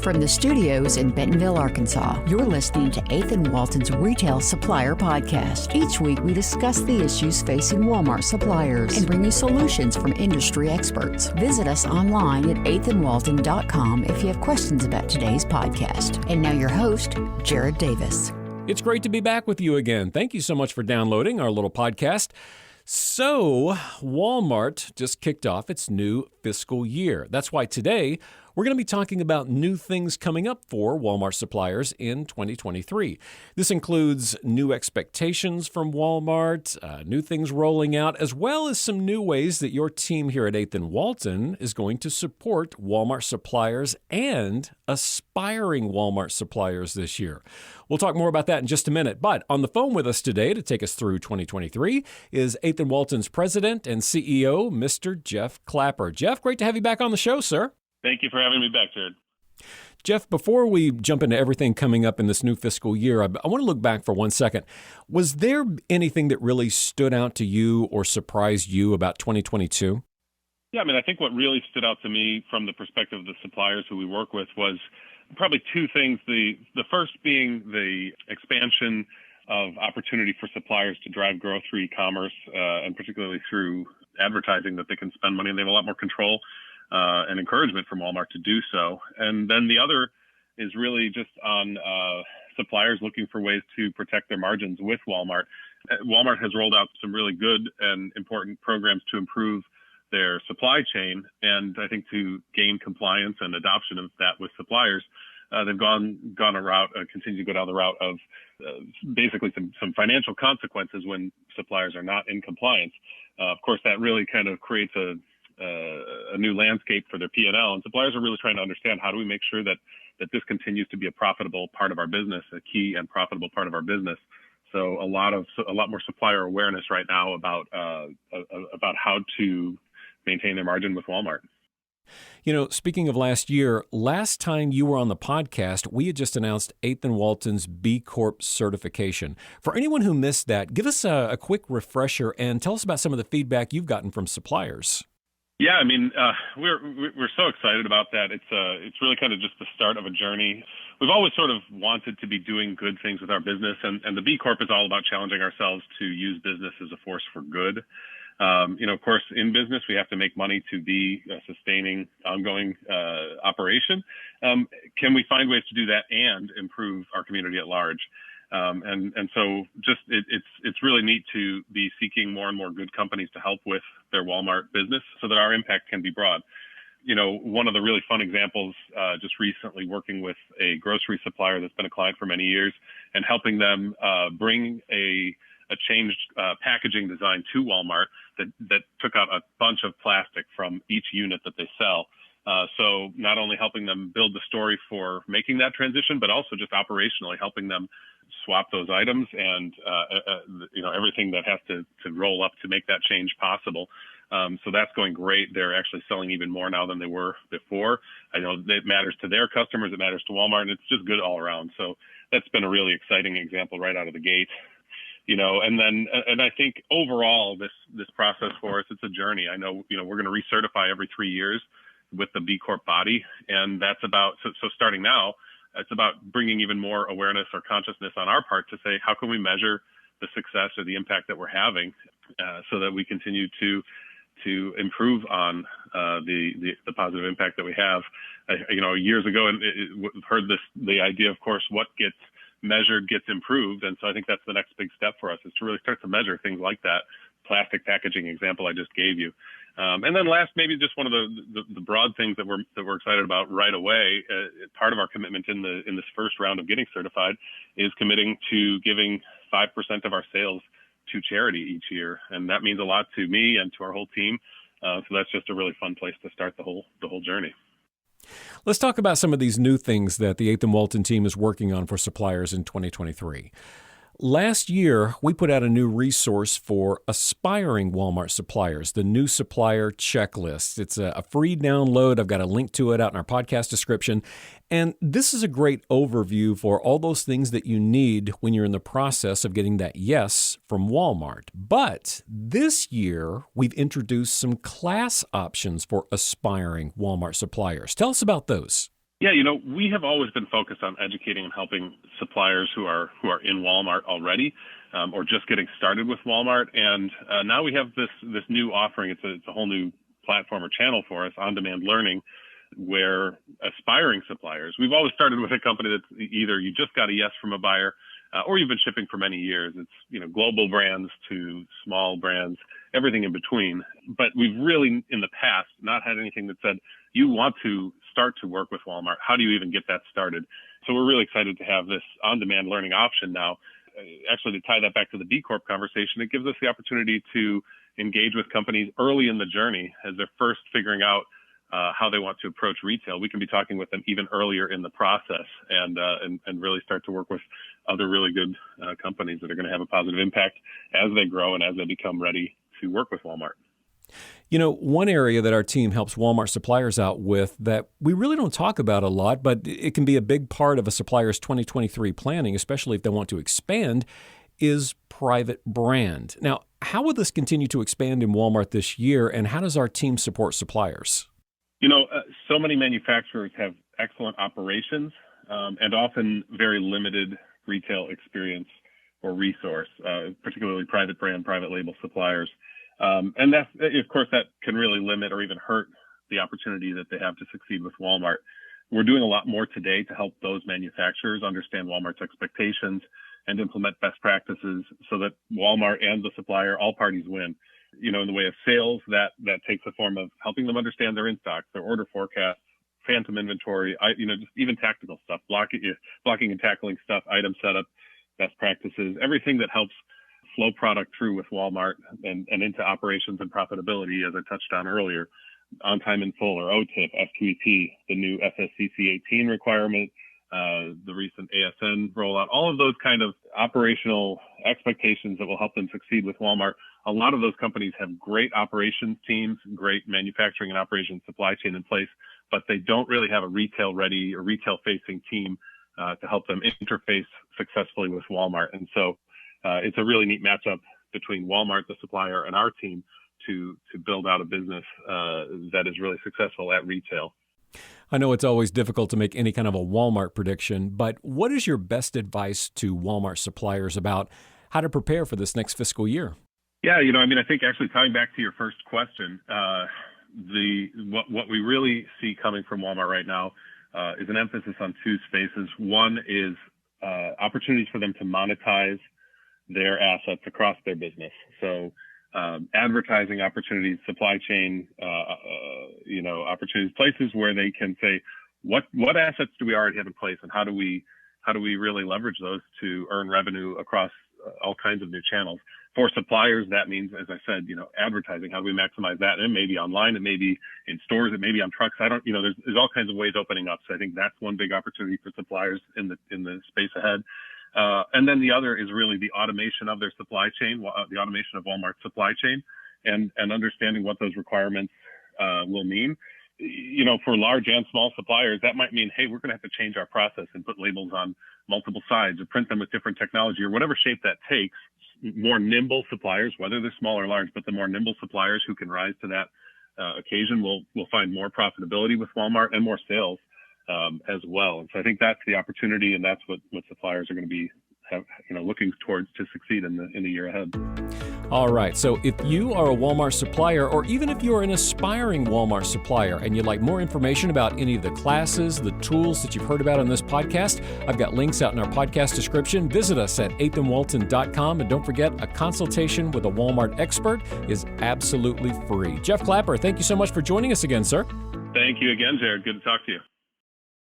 From the studios in Bentonville, Arkansas, you're listening to 8th and Walton's Retail Supplier Podcast. Each week, we discuss the issues facing Walmart suppliers and bring you solutions from industry experts. Visit us online at 8thandwalton.com if you have questions about today's podcast. And now your host, Jared Davis. It's great to be back with you again. Thank you so much for downloading our little podcast. So, Walmart just kicked off its new fiscal year. That's why today we're going to be talking about new things coming up for Walmart suppliers in 2023. This includes new expectations from Walmart, new things rolling out, as well as some new ways that your team here at 8th and Walton is going to support Walmart suppliers and aspiring Walmart suppliers this year. We'll talk more about that in just a minute. But on the phone with us today to take us through 2023 is 8th and Walton's president and CEO, Mr. Jeff Clapper. Jeff, great to have you back on the show, sir. Thank you for having me back, Jared. Jeff, before we jump into everything coming up in this new fiscal year, I want to look back for 1 second. Was there anything that really stood out to you or surprised you about 2022? Yeah, I think what really stood out to me from the perspective of the suppliers who we work with was probably two things. The first being the expansion of opportunity for suppliers to drive growth through e-commerce, and particularly through advertising that they can spend money and they have a lot more control and encouragement from Walmart to do so. And then the other is really just on suppliers looking for ways to protect their margins with Walmart. Walmart has rolled out some really good and important programs to improve their supply chain, and I think to gain compliance and adoption of that with suppliers, they've gone a route, continue to go down the route of basically some financial consequences when suppliers are not in compliance. Of course, that really kind of creates a new landscape for their P&L, and suppliers are really trying to understand how do we make sure that this continues to be a profitable part of our business, a key and profitable part of our business. So a lot more supplier awareness right now about how to maintain their margin with Walmart. You know, speaking of last year, last time you were on the podcast, we had just announced 8th and Walton's B Corp certification. For anyone who missed that, give us a quick refresher and tell us about some of the feedback you've gotten from suppliers. Yeah, we're so excited about that. It's really kind of just the start of a journey. We've always sort of wanted to be doing good things with our business, and the B Corp is all about challenging ourselves to use business as a force for good. Of course, in business, we have to make money to be a sustaining, ongoing operation. Can we find ways to do that and improve our community at large? And so just it's really neat to be seeking more and more good companies to help with their Walmart business so that our impact can be broad. One of the really fun examples, just recently working with a grocery supplier that's been a client for many years and helping them bring a changed packaging design to Walmart that took out a bunch of plastic from each unit that they sell. So not only helping them build the story for making that transition, but also just operationally helping them swap those items and everything that has to roll up to make that change possible. So that's going great. They're actually selling even more now than they were before. I know it matters to their customers, it matters to Walmart, and it's just good all around. So that's been a really exciting example right out of the gate. And I think overall this process for us, it's a journey. I know, we're going to recertify every 3 years with the B Corp body. And that's about, so starting now, it's about bringing even more awareness or consciousness on our part to say, how can we measure the success or the impact that we're having so that we continue to improve on the positive impact that we have. Years ago, and heard the idea, of course, what gets measured gets improved. And so I think that's the next big step for us, is to really start to measure things like that plastic packaging example I just gave you. And then last, maybe just one of the broad things that we're excited about right away. Part of our commitment in this first round of getting certified is committing to giving 5% of our sales to charity each year, and that means a lot to me and to our whole team. So that's just a really fun place to start the whole journey. Let's talk about some of these new things that the 8th and Walton team is working on for suppliers in 2023. Last year, we put out a new resource for aspiring Walmart suppliers, the new Supplier Checklist. It's a free download. I've got a link to it out in our podcast description. And this is a great overview for all those things that you need when you're in the process of getting that yes from Walmart. But this year, we've introduced some class options for aspiring Walmart suppliers. Tell us about those. Yeah, we have always been focused on educating and helping suppliers who are in Walmart already, or just getting started with Walmart. And now we have this new offering. It's a whole new platform or channel for us, on-demand learning, where aspiring suppliers. We've always started with a company that's either you just got a yes from a buyer, or you've been shipping for many years. It's global brands to small brands, everything in between. But we've really, in the past, not had anything that said, you want to start to work with Walmart. How do you even get that started? So we're really excited to have this on-demand learning option now. Actually, to tie that back to the B Corp conversation, it gives us the opportunity to engage with companies early in the journey as they're first figuring out how they want to approach retail. We can be talking with them even earlier in the process and really start to work with other really good companies that are going to have a positive impact as they grow and as they become ready to work with Walmart. One area that our team helps Walmart suppliers out with that we really don't talk about a lot, but it can be a big part of a supplier's 2023 planning, especially if they want to expand, is private brand. Now, how will this continue to expand in Walmart this year, and how does our team support suppliers? So many manufacturers have excellent operations and often very limited retail experience or resource, particularly private brand, private label suppliers. And that's, of course, that can really limit or even hurt the opportunity that they have to succeed with Walmart. We're doing a lot more today to help those manufacturers understand Walmart's expectations and implement best practices so that Walmart and the supplier, all parties win. In the way of sales, that takes the form of helping them understand their in-stocks, their order forecasts, phantom inventory, just even tactical stuff, blocking and tackling stuff, item setup, best practices, everything that helps flow product through with Walmart and into operations and profitability, as I touched on earlier, on time in full or OTIF, F2EP, the new FSCC 18 requirement, the recent ASN rollout, all of those kind of operational expectations that will help them succeed with Walmart. A lot of those companies have great operations teams, great manufacturing and operations supply chain in place, but they don't really have a retail ready or retail facing team to help them interface successfully with Walmart. And so it's a really neat matchup between Walmart, the supplier, and our team to build out a business that is really successful at retail. I know it's always difficult to make any kind of a Walmart prediction, but what is your best advice to Walmart suppliers about how to prepare for this next fiscal year? Yeah, I think actually tying back to your first question, what we really see coming from Walmart right now is an emphasis on two spaces. One is opportunities for them to monetize their assets across their business. So advertising opportunities, supply chain, opportunities, places where they can say, what assets do we already have in place, and how do we really leverage those to earn revenue across all kinds of new channels. For suppliers, that means, as I said, advertising. How do we maximize that? And it may be online, it may be in stores, it may be on trucks. There's all kinds of ways opening up. So I think that's one big opportunity for suppliers in the space ahead. And then the other is really the automation of their supply chain, the automation of Walmart's supply chain, and understanding what those requirements will mean. For large and small suppliers, that might mean, hey, we're going to have to change our process and put labels on multiple sides or print them with different technology or whatever shape that takes. More nimble suppliers, whether they're small or large, but the more nimble suppliers who can rise to that occasion will find more profitability with Walmart and more sales as well. And so I think that's the opportunity, and that's what suppliers are going to be looking towards to succeed in the year ahead. All right. So if you are a Walmart supplier, or even if you're an aspiring Walmart supplier and you'd like more information about any of the classes, the tools that you've heard about on this podcast, I've got links out in our podcast description. Visit us at 8thandwalton.com. And don't forget, a consultation with a Walmart expert is absolutely free. Jeff Clapper, thank you so much for joining us again, sir. Thank you again, Jared. Good to talk to you.